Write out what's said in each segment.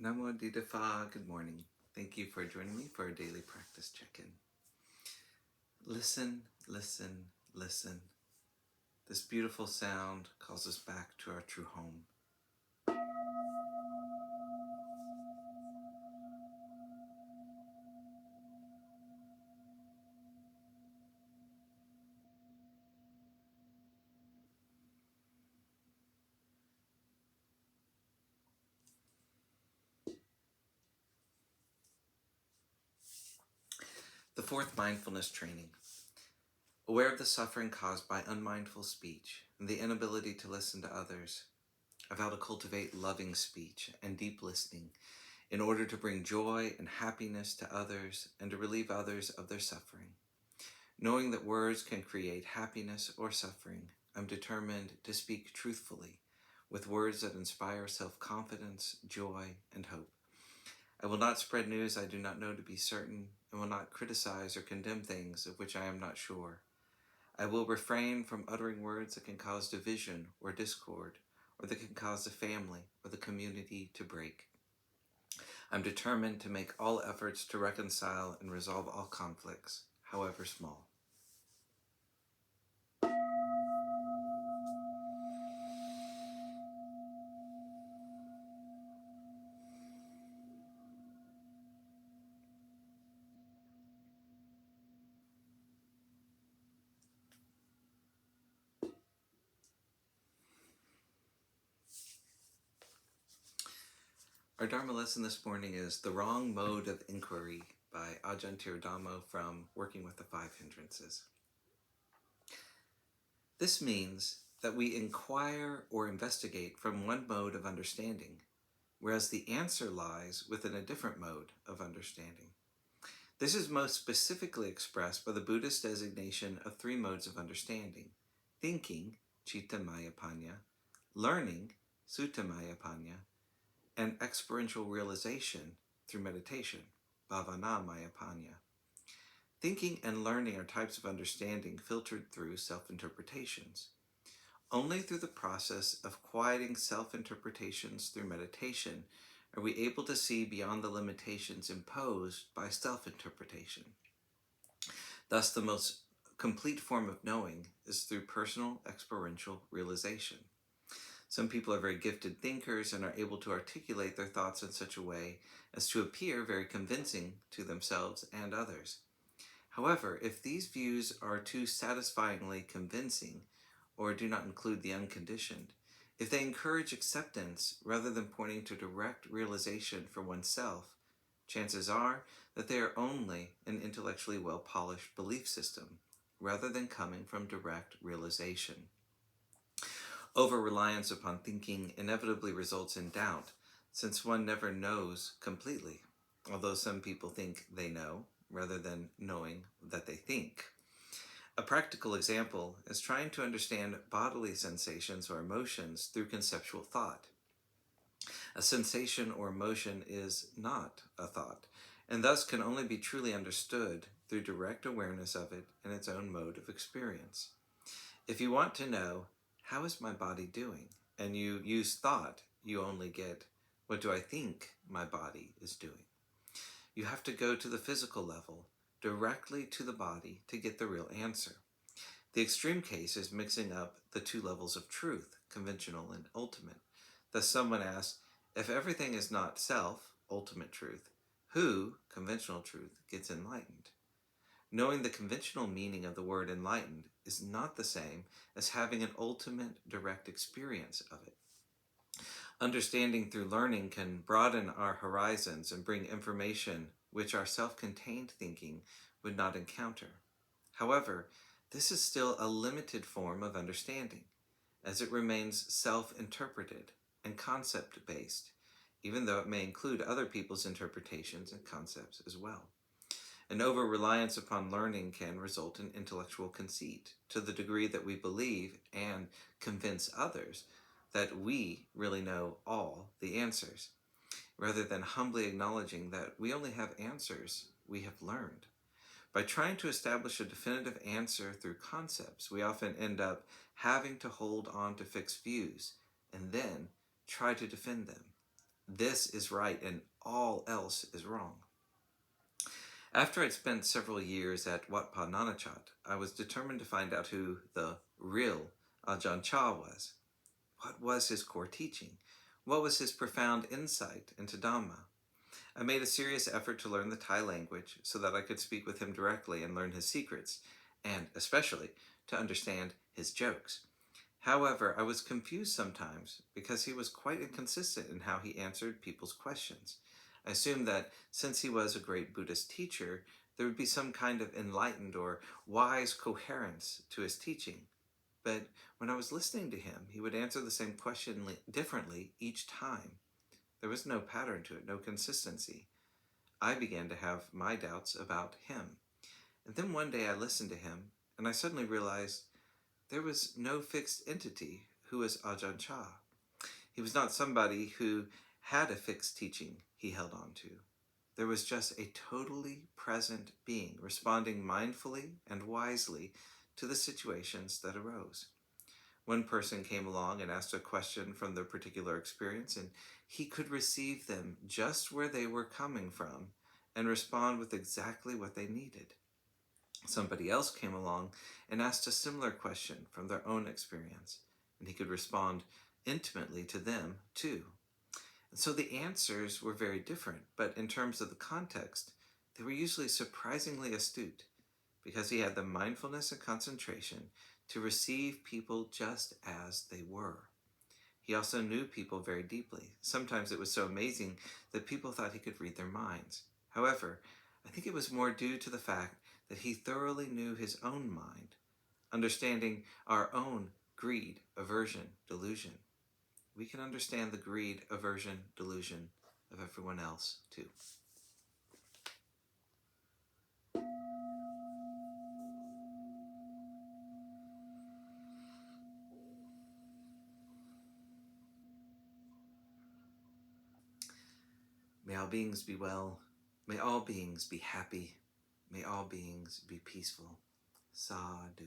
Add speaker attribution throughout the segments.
Speaker 1: Namo Phat, good morning. Thank you for joining me for a daily practice check-in. Listen, listen, listen. This beautiful sound calls us back to our true home. The fourth mindfulness training. Aware of the suffering caused by unmindful speech and the inability to listen to others, of how to cultivate loving speech and deep listening in order to bring joy and happiness to others and to relieve others of their suffering. Knowing that words can create happiness or suffering, I'm determined to speak truthfully with words that inspire self-confidence, joy, and hope. I will not spread news I do not know to be certain, and will not criticize or condemn things of which I am not sure. I will refrain from uttering words that can cause division or discord, or that can cause the family or the community to break. I'm determined to make all efforts to reconcile and resolve all conflicts, however small. Our Dharma lesson this morning is The Wrong Mode of Inquiry by Ajahn Thiradhammo from Working with the Five Hindrances. This means that we inquire or investigate from one mode of understanding, whereas the answer lies within a different mode of understanding. This is most specifically expressed by the Buddhist designation of three modes of understanding: thinking, citta maya panya, learning, sutta maya panya, and experiential realization through meditation, bhavana maya panya. Thinking and learning are types of understanding filtered through self-interpretations. Only through the process of quieting self-interpretations through meditation are we able to see beyond the limitations imposed by self-interpretation. Thus, the most complete form of knowing is through personal experiential realization. Some people are very gifted thinkers and are able to articulate their thoughts in such a way as to appear very convincing to themselves and others. However, if these views are too satisfyingly convincing or do not include the unconditioned, if they encourage acceptance rather than pointing to direct realization for oneself, chances are that they are only an intellectually well-polished belief system rather than coming from direct realization. Over-reliance upon thinking inevitably results in doubt, since one never knows completely, although some people think they know, rather than knowing that they think. A practical example is trying to understand bodily sensations or emotions through conceptual thought. A sensation or emotion is not a thought, and thus can only be truly understood through direct awareness of it in its own mode of experience. If you want to know, how is my body doing, and you use thought, you only get, what do I think my body is doing? You have to go to the physical level, directly to the body, to get the real answer. The extreme case is mixing up the two levels of truth, conventional and ultimate. Thus someone asks, if everything is not self, ultimate truth, who, conventional truth, gets enlightened? Knowing the conventional meaning of the word enlightened is not the same as having an ultimate direct experience of it. Understanding through learning can broaden our horizons and bring information which our self-contained thinking would not encounter. However, this is still a limited form of understanding, as it remains self-interpreted and concept-based, even though it may include other people's interpretations and concepts as well. An over-reliance upon learning can result in intellectual conceit, to the degree that we believe and convince others that we really know all the answers, rather than humbly acknowledging that we only have answers we have learned. By trying to establish a definitive answer through concepts, we often end up having to hold on to fixed views and then try to defend them. this is right and all else is wrong. After I'd spent several years at Wat Pa Nanachat, I was determined to find out who the real Ajahn Chah was. What was his core teaching? What was his profound insight into Dhamma? I made a serious effort to learn the Thai language so that I could speak with him directly and learn his secrets, and especially to understand his jokes. However, I was confused sometimes because he was quite inconsistent in how he answered people's questions. I assumed that since he was a great Buddhist teacher, there would be some kind of enlightened or wise coherence to his teaching. But when I was listening to him, he would answer the same question differently each time. There was no pattern to it, no consistency. I began to have my doubts about him. And then one day I listened to him, and I suddenly realized there was no fixed entity who was Ajahn Chah. He was not somebody who had a fixed teaching he held on to. There was just a totally present being, responding mindfully and wisely to the situations that arose. One person came along and asked a question from their particular experience, and he could receive them just where they were coming from and respond with exactly what they needed. Somebody else came along and asked a similar question from their own experience, and he could respond intimately to them too. And so the answers were very different, but in terms of the context, they were usually surprisingly astute, because he had the mindfulness and concentration to receive people just as they were. He also knew people very deeply. Sometimes it was so amazing that people thought he could read their minds. However, I think it was more due to the fact that he thoroughly knew his own mind, understanding our own greed, aversion, delusion. We can understand the greed, aversion, delusion of everyone else too. May all beings be well. May all beings be happy. May all beings be peaceful. Sadhu,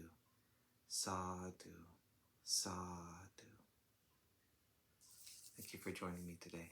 Speaker 1: sadhu, sadhu. Thank you for joining me today.